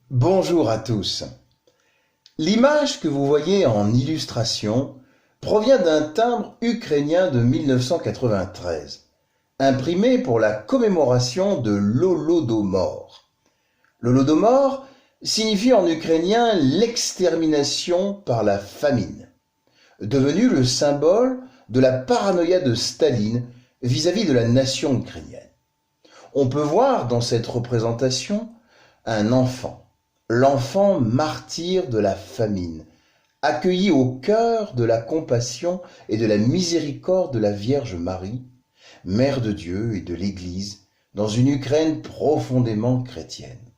Bonjour à tous. L'image que vous voyez en illustration provient d'un timbre ukrainien de 1993, imprimé pour la commémoration de l'Holodomor. L'Holodomor signifie en ukrainien l'extermination par la famine, devenu le symbole de la paranoïa de Staline vis-à-vis de la nation ukrainienne. On peut voir dans cette représentation un enfant, l'enfant martyr de la famine, accueilli au cœur de la compassion et de la miséricorde de la Vierge Marie, Mère de Dieu et de l'Église, dans une Ukraine profondément chrétienne.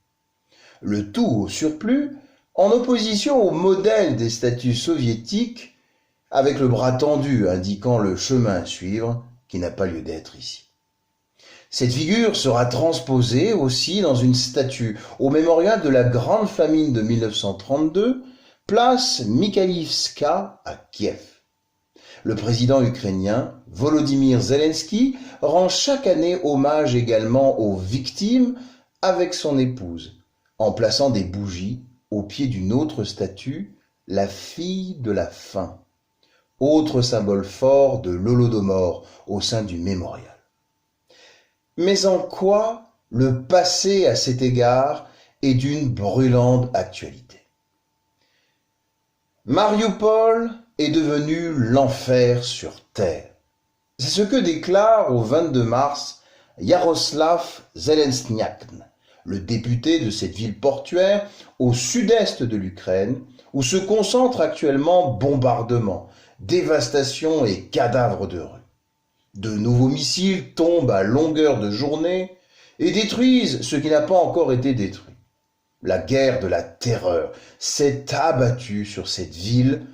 Le tout au surplus en opposition au modèle des statues soviétiques, avec le bras tendu indiquant le chemin à suivre qui n'a pas lieu d'être ici. Cette figure sera transposée aussi dans une statue au mémorial de la grande famine de 1932, place Mikhaïlivska à Kiev. Le président ukrainien Volodymyr Zelensky rend chaque année hommage également aux victimes avec son épouse, en plaçant des bougies au pied d'une autre statue, la fille de la faim, autre symbole fort de l'Holodomor au sein du mémorial. Mais en quoi le passé à cet égard est d'une brûlante actualité? Mariupol est devenu l'enfer sur terre. C'est ce que déclare au 22 mars Yaroslav Zelensniak, le député de cette ville portuaire au sud-est de l'Ukraine, où se concentrent actuellement bombardements, dévastations et cadavres de rue. De nouveaux missiles tombent à longueur de journée et détruisent ce qui n'a pas encore été détruit. La guerre de la terreur s'est abattue sur cette ville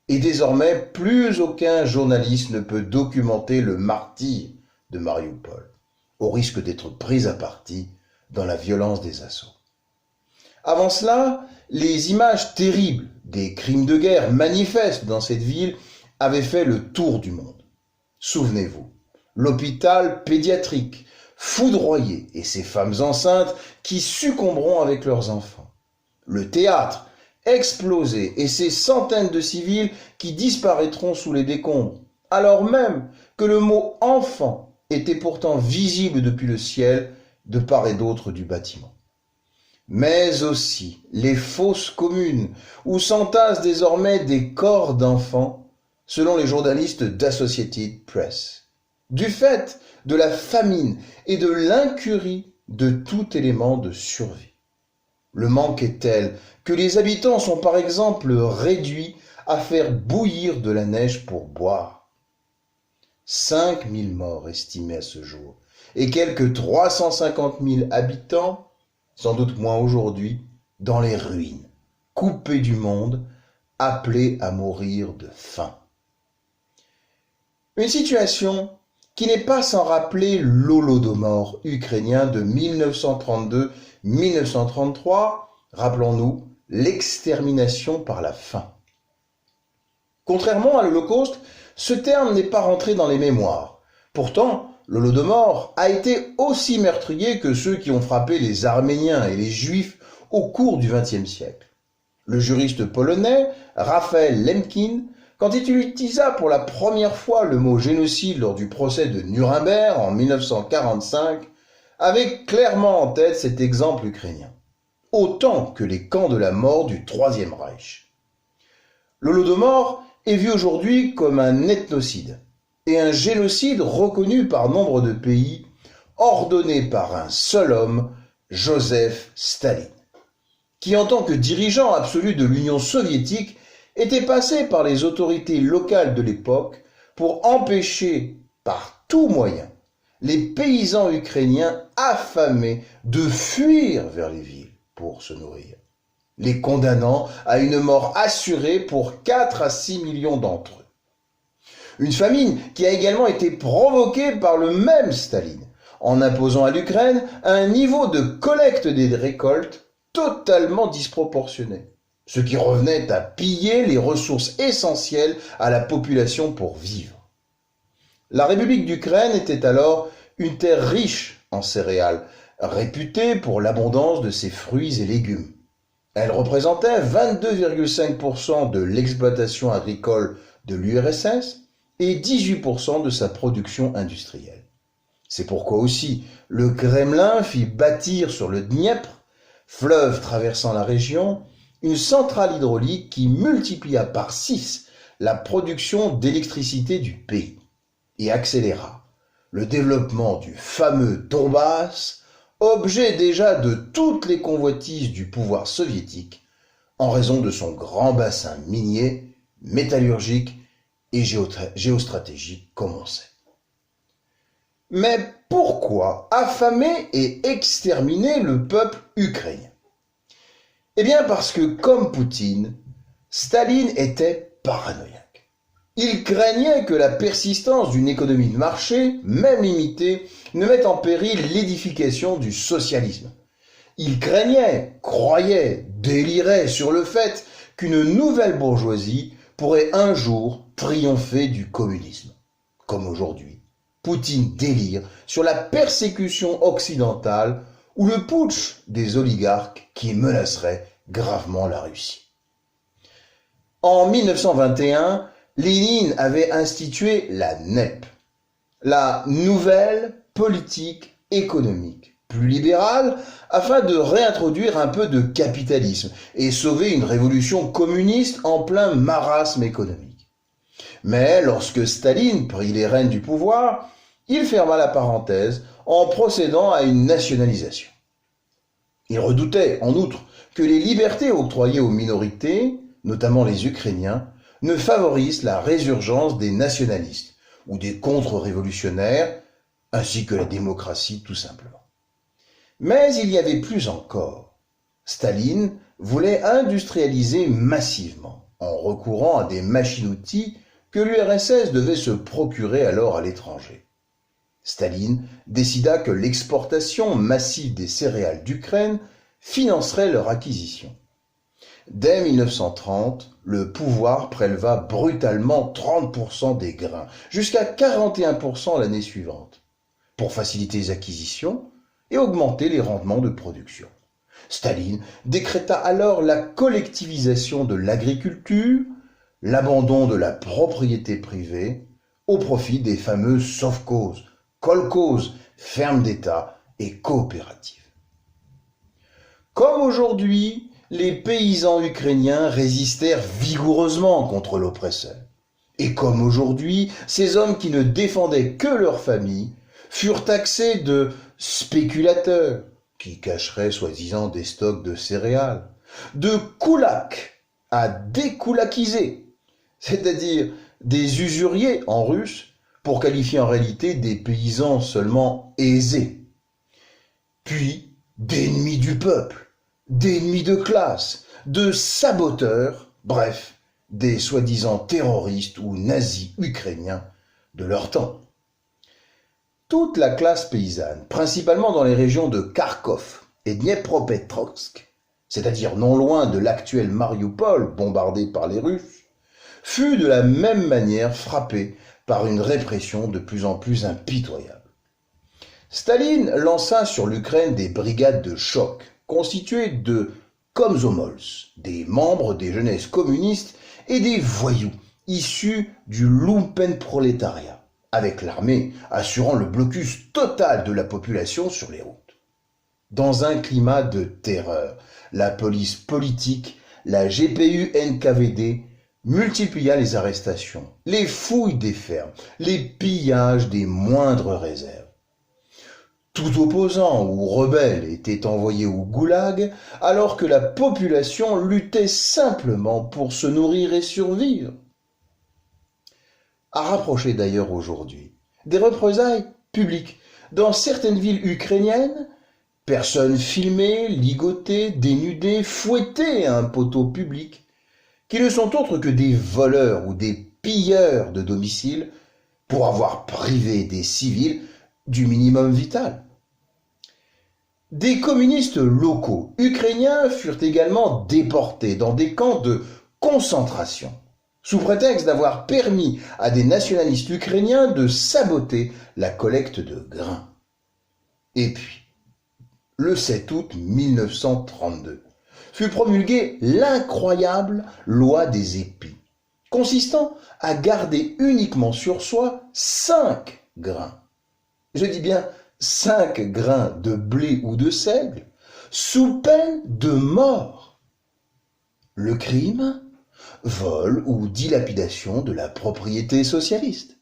et désormais plus aucun journaliste ne peut documenter le martyre de Mariupol, au risque d'être pris à partie dans la violence des assauts. Avant cela, les images terribles des crimes de guerre manifestes dans cette ville avaient fait le tour du monde. Souvenez-vous, l'hôpital pédiatrique foudroyé et ces femmes enceintes qui succomberont avec leurs enfants. Le théâtre explosé et ces centaines de civils qui disparaîtront sous les décombres, alors même que le mot enfant était pourtant visible depuis le ciel de part et d'autre du bâtiment. Mais aussi les fosses communes où s'entassent désormais des corps d'enfants selon les journalistes d'Associated Press, du fait de la famine et de l'incurie de tout élément de survie. Le manque est tel que les habitants sont par exemple réduits à faire bouillir de la neige pour boire. 5000 morts estimés à ce jour et quelques 350 000 habitants, sans doute moins aujourd'hui, dans les ruines, coupés du monde, appelés à mourir de faim. Une situation qui n'est pas sans rappeler l'Holodomor ukrainien de 1932-1933, rappelons-nous, l'extermination par la faim. Contrairement à l'Holocauste, ce terme n'est pas rentré dans les mémoires. Pourtant, l'Holodomor a été aussi meurtrier que ceux qui ont frappé les Arméniens et les Juifs au cours du XXe siècle. Le juriste polonais Raphaël Lemkin, quand il utilisa pour la première fois le mot génocide lors du procès de Nuremberg en 1945, avait clairement en tête cet exemple ukrainien, autant que les camps de la mort du Troisième Reich. L'Holodomor est vu aujourd'hui comme un ethnocide et un génocide reconnu par nombre de pays, ordonné par un seul homme, Joseph Staline, qui en tant que dirigeant absolu de l'Union soviétique était passé par les autorités locales de l'époque pour empêcher par tout moyen les paysans ukrainiens affamés de fuir vers les villes pour se nourrir, les condamnant à une mort assurée pour 4 à 6 millions d'entre eux. Une famine qui a également été provoquée par le même Staline, en imposant à l'Ukraine un niveau de collecte des récoltes totalement disproportionné, ce qui revenait à piller les ressources essentielles à la population pour vivre. La République d'Ukraine était alors une terre riche en céréales, réputée pour l'abondance de ses fruits et légumes. Elle représentait 22,5% de l'exploitation agricole de l'URSS et 18% de sa production industrielle. C'est pourquoi aussi le Kremlin fit bâtir sur le Dniepr, fleuve traversant la région, une centrale hydraulique qui multiplia par 6 la production d'électricité du pays et accéléra le développement du fameux Donbass, objet déjà de toutes les convoitises du pouvoir soviétique en raison de son grand bassin minier, métallurgique et géostratégique comme on sait. Mais pourquoi affamer et exterminer le peuple ukrainien? Eh bien parce que, comme Poutine, Staline était paranoïaque. Il craignait que la persistance d'une économie de marché, même limitée, ne mette en péril l'édification du socialisme. Il craignait, croyait, délirait sur le fait qu'une nouvelle bourgeoisie pourrait un jour triompher du communisme. Comme aujourd'hui, Poutine délire sur la persécution occidentale ou le putsch des oligarques qui menacerait gravement la Russie. En 1921, Lénine avait institué la NEP, la nouvelle politique économique, plus libérale, afin de réintroduire un peu de capitalisme et sauver une révolution communiste en plein marasme économique. Mais lorsque Staline prit les rênes du pouvoir, il ferma la parenthèse en procédant à une nationalisation. Il redoutait, en outre, que les libertés octroyées aux minorités, notamment les Ukrainiens, ne favorisent la résurgence des nationalistes ou des contre-révolutionnaires, ainsi que la démocratie tout simplement. Mais il y avait plus encore. Staline voulait industrialiser massivement, en recourant à des machines-outils que l'URSS devait se procurer alors à l'étranger. Staline décida que l'exportation massive des céréales d'Ukraine financerait leur acquisition. Dès 1930, le pouvoir préleva brutalement 30% des grains, jusqu'à 41% l'année suivante, pour faciliter les acquisitions et augmenter les rendements de production. Staline décréta alors la collectivisation de l'agriculture, l'abandon de la propriété privée, au profit des fameuses sovkhozes, kolkhozes, fermes d'État et coopératives. Comme aujourd'hui, les paysans ukrainiens résistèrent vigoureusement contre l'oppresseur. Et comme aujourd'hui, ces hommes qui ne défendaient que leur famille furent taxés de spéculateurs, qui cacheraient soi-disant des stocks de céréales, de koulaks à dékoulakiser, c'est-à-dire des usuriers en russe, pour qualifier en réalité des paysans seulement aisés, puis d'ennemis du peuple, d'ennemis de classe, de saboteurs, bref, des soi-disant terroristes ou nazis ukrainiens de leur temps. Toute la classe paysanne, principalement dans les régions de Kharkov et Dniepropetrovsk, c'est-à-dire non loin de l'actuel Marioupol bombardé par les Russes, fut de la même manière frappée par une répression de plus en plus impitoyable. Staline lança sur l'Ukraine des brigades de choc, constituées de komsomols, des membres des jeunesses communistes et des voyous issus du lumpenprolétariat, avec l'armée assurant le blocus total de la population sur les routes. Dans un climat de terreur, la police politique, la GPU-NKVD, multiplia les arrestations, les fouilles des fermes, les pillages des moindres réserves. Tout opposant ou rebelle était envoyé au goulag, alors que la population luttait simplement pour se nourrir et survivre. À rapprocher d'ailleurs aujourd'hui des représailles publiques dans certaines villes ukrainiennes, personnes filmées, ligotées, dénudées, fouettées à un poteau public, qui ne sont autres que des voleurs ou des pilleurs de domicile pour avoir privé des civils du minimum vital. Des communistes locaux ukrainiens furent également déportés dans des camps de concentration, sous prétexte d'avoir permis à des nationalistes ukrainiens de saboter la collecte de grains. Et puis, le 7 août 1932, fut promulguée l'incroyable loi des épis, consistant à garder uniquement sur soi 5 grains. Je dis bien 5 grains de blé ou de seigle, sous peine de mort. Le crime, vol ou dilapidation de la propriété socialiste.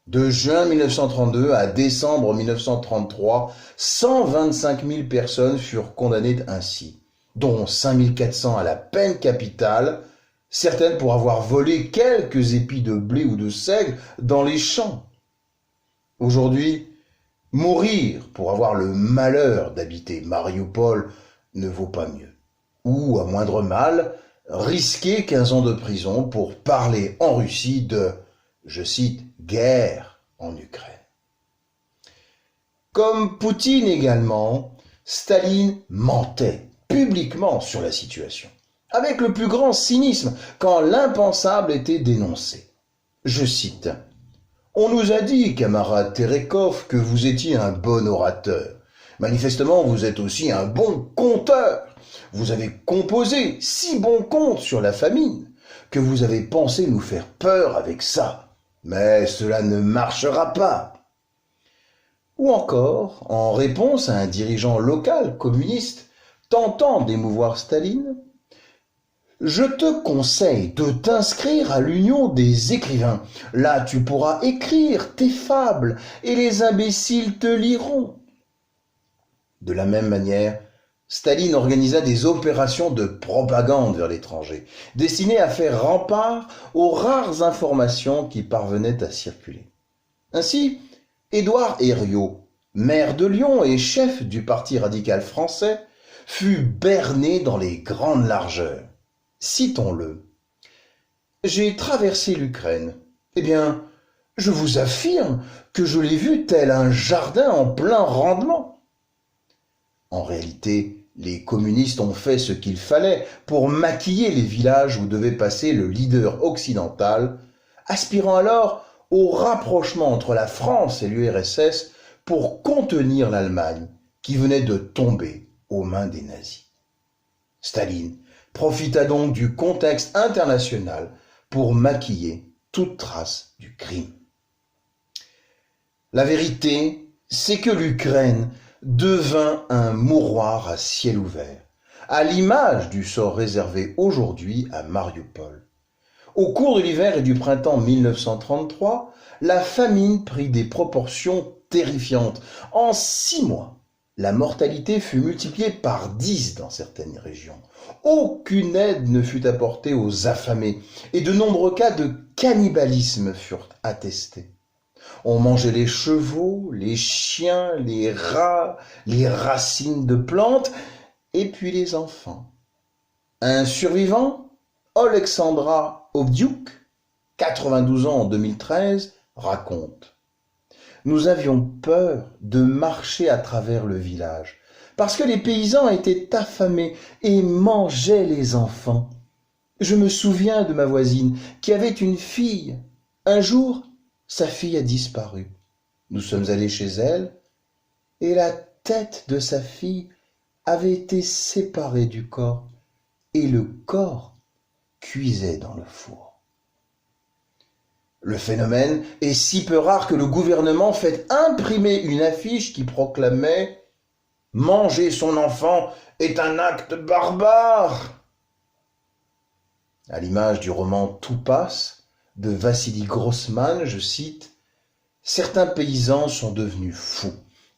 De juin 1932 à décembre 1933, 125 000 personnes furent condamnées ainsi, dont 5 400 à la peine capitale, certaines pour avoir volé quelques épis de blé ou de seigle dans les champs. Aujourd'hui, mourir pour avoir le malheur d'habiter Marioupol ne vaut pas mieux. Ou, à moindre mal, risquer 15 ans de prison pour parler en Russie de, je cite, guerre en Ukraine. Comme Poutine également, Staline mentait publiquement sur la situation, avec le plus grand cynisme quand l'impensable était dénoncé. Je cite, « On nous a dit, camarade Terekov, que vous étiez un bon orateur. Manifestement, vous êtes aussi un bon conteur. Vous avez composé 6 bons contes sur la famine, que vous avez pensé nous faire peur avec ça. Mais cela ne marchera pas. » Ou encore, en réponse à un dirigeant local communiste tentant d'émouvoir Staline, « Je te conseille de t'inscrire à l'Union des écrivains. Là, tu pourras écrire tes fables et les imbéciles te liront. » De la même manière, Staline organisa des opérations de propagande vers l'étranger, destinées à faire rempart aux rares informations qui parvenaient à circuler. Ainsi, Édouard Herriot, maire de Lyon et chef du Parti radical français, fut berné dans les grandes largeurs. Citons-le. « J'ai traversé l'Ukraine. Eh bien, je vous affirme que je l'ai vu tel un jardin en plein rendement. » En réalité, les communistes ont fait ce qu'il fallait pour maquiller les villages où devait passer le leader occidental, aspirant alors au rapprochement entre la France et l'URSS pour contenir l'Allemagne qui venait de tomber aux mains des nazis. Staline profita donc du contexte international pour maquiller toute trace du crime. La vérité, c'est que l'Ukraine devint un mouroir à ciel ouvert, à l'image du sort réservé aujourd'hui à Marioupol. Au cours de l'hiver et du printemps 1933, la famine prit des proportions terrifiantes. En 6 mois, la mortalité fut multipliée par 10 dans certaines régions. Aucune aide ne fut apportée aux affamés et de nombreux cas de cannibalisme furent attestés. On mangeait les chevaux, les chiens, les rats, les racines de plantes et puis les enfants. Un survivant, Alexandra Ovdiuk, 92 ans en 2013, raconte: « Nous avions peur de marcher à travers le village parce que les paysans étaient affamés et mangeaient les enfants. Je me souviens de ma voisine qui avait une fille. Un jour, sa fille a disparu. Nous sommes allés chez elle et la tête de sa fille avait été séparée du corps et le corps cuisait dans le four. » Le phénomène est si peu rare que le gouvernement fait imprimer une affiche qui proclamait « Manger son enfant est un acte barbare ». À l'image du roman Tout passe de Vassili Grossman, je cite, « Certains paysans sont devenus fous.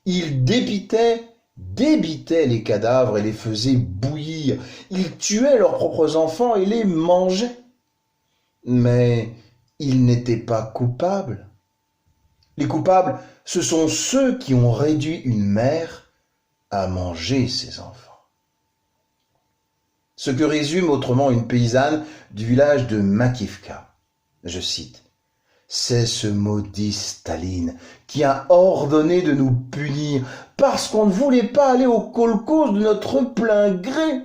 Ils débitaient les cadavres et les faisaient bouillir. Ils tuaient leurs propres enfants et les mangeaient. Mais ils n'étaient pas coupables. Les coupables, ce sont ceux qui ont réduit une mère à manger ses enfants. » Ce que résume autrement une paysanne du village de Makivka. Je cite, « C'est ce maudit Staline qui a ordonné de nous punir parce qu'on ne voulait pas aller au kolkhoz de notre plein gré. »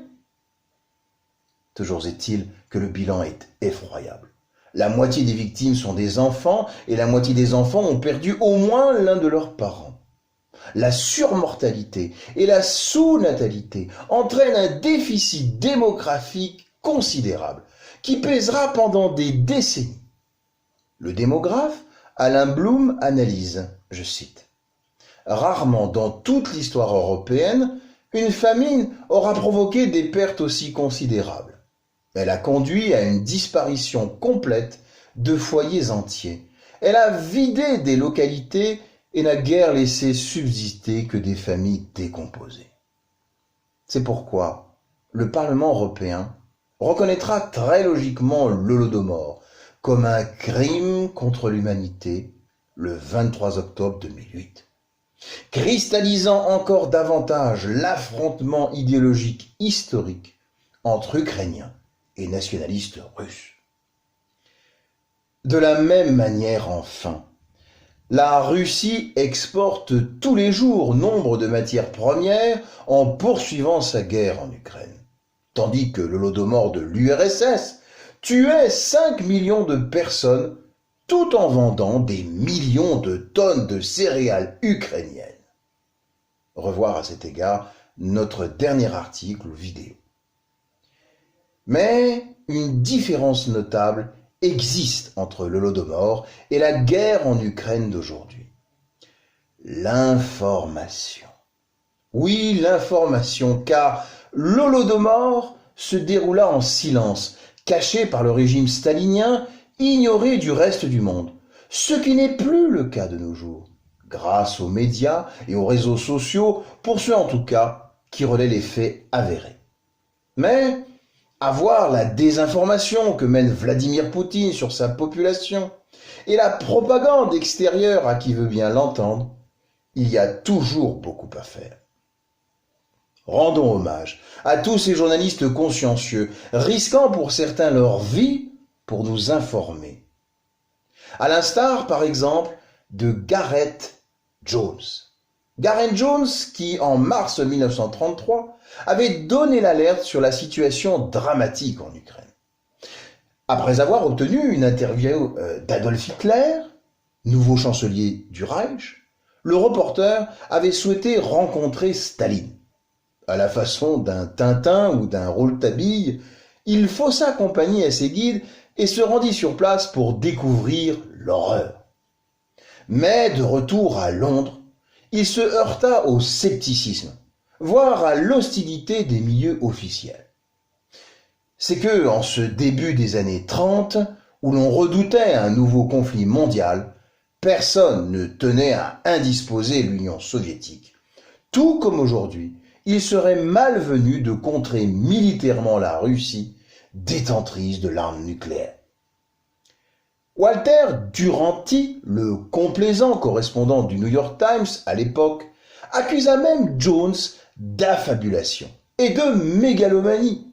Toujours est-il que le bilan est effroyable. La moitié des victimes sont des enfants et la moitié des enfants ont perdu au moins l'un de leurs parents. la surmortalité et la sous-natalité entraînent un déficit démographique considérable qui pèsera pendant des décennies. Le démographe Alain Blum analyse, je cite, « Rarement dans toute l'histoire européenne, une famine aura provoqué des pertes aussi considérables. Elle a conduit à une disparition complète de foyers entiers. Elle a vidé des localités et n'a guère laissé subsister que des familles décomposées. » C'est pourquoi le Parlement européen reconnaîtra très logiquement l'Holodomor comme un crime contre l'humanité le 23 octobre 2008, cristallisant encore davantage l'affrontement idéologique historique entre Ukrainiens et nationalistes russes. De la même manière, enfin, la Russie exporte tous les jours nombre de matières premières en poursuivant sa guerre en Ukraine, tandis que l'Holodomor de l'URSS tuait 5 millions de personnes tout en vendant des millions de tonnes de céréales ukrainiennes. Revoir à cet égard notre dernier article ou vidéo. Mais une différence notable existe entre l'Holodomor et la guerre en Ukraine d'aujourd'hui. L'information. Oui, l'information, car l'Holodomor se déroula en silence, caché par le régime stalinien, ignoré du reste du monde, ce qui n'est plus le cas de nos jours, grâce aux médias et aux réseaux sociaux, pour ceux en tout cas qui relaient les faits avérés. Mais à voir la désinformation que mène Vladimir Poutine sur sa population et la propagande extérieure à qui veut bien l'entendre, il y a toujours beaucoup à faire. Rendons hommage à tous ces journalistes consciencieux, risquant pour certains leur vie pour nous informer. À l'instar, par exemple, de Gareth Jones. Gareth Jones qui, en mars 1933, avait donné l'alerte sur la situation dramatique en Ukraine. Après avoir obtenu une interview d'Adolf Hitler, nouveau chancelier du Reich, le reporter avait souhaité rencontrer Staline. À la façon d'un Tintin ou d'un Rouletabille, il faussa compagnie à ses guides et se rendit sur place pour découvrir l'horreur. Mais de retour à Londres, il se heurta au scepticisme, voire à l'hostilité des milieux officiels. C'est que, en ce début des années 30, où l'on redoutait un nouveau conflit mondial, personne ne tenait à indisposer l'Union soviétique. Tout comme aujourd'hui, il serait malvenu de contrer militairement la Russie, détentrice de l'arme nucléaire. Walter Duranty, le complaisant correspondant du New York Times à l'époque, accusa même Jones d'affabulation et de mégalomanie,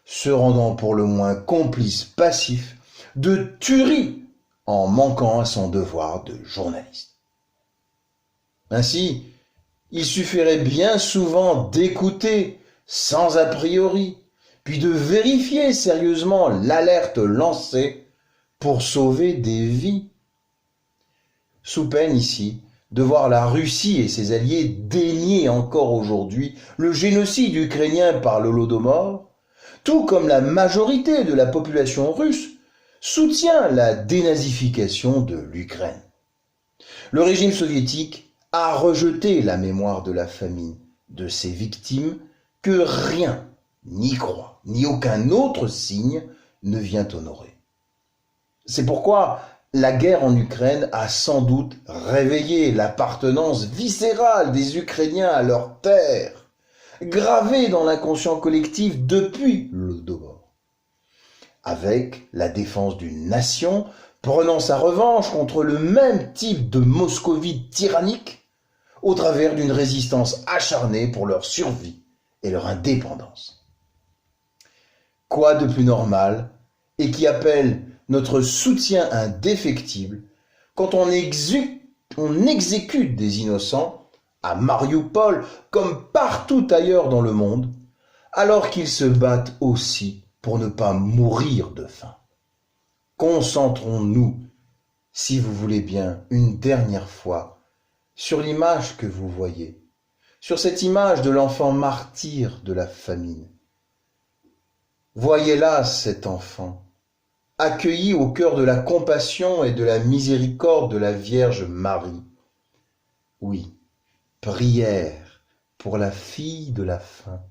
se rendant pour le moins complice passif de tuerie en manquant à son devoir de journaliste. Ainsi, il suffirait bien souvent d'écouter sans a priori, puis de vérifier sérieusement l'alerte lancée pour sauver des vies. Sous peine ici de voir la Russie et ses alliés dénier encore aujourd'hui le génocide ukrainien par l'Holodomor, tout comme la majorité de la population russe soutient la dénazification de l'Ukraine. Le régime soviétique a rejeté la mémoire de la famine de ses victimes que rien, ni croix, ni aucun autre signe ne vient honorer. C'est pourquoi la guerre en Ukraine a sans doute réveillé l'appartenance viscérale des Ukrainiens à leur terre, gravée dans l'inconscient collectif depuis l'Holodomor. Avec la défense d'une nation prenant sa revanche contre le même type de moscovite tyrannique, au travers d'une résistance acharnée pour leur survie et leur indépendance. Quoi de plus normal et qui appelle notre soutien indéfectible quand on exécute des innocents à Mariupol comme partout ailleurs dans le monde, alors qu'ils se battent aussi pour ne pas mourir de faim. Concentrons-nous, si vous voulez bien, une dernière fois, sur l'image que vous voyez, sur cette image de l'enfant martyr de la famine. Voyez là cet enfant, accueilli au cœur de la compassion et de la miséricorde de la Vierge Marie. Oui, prière pour la fille de la faim,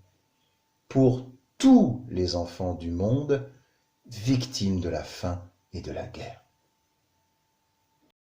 pour tous les enfants du monde victimes de la faim et de la guerre.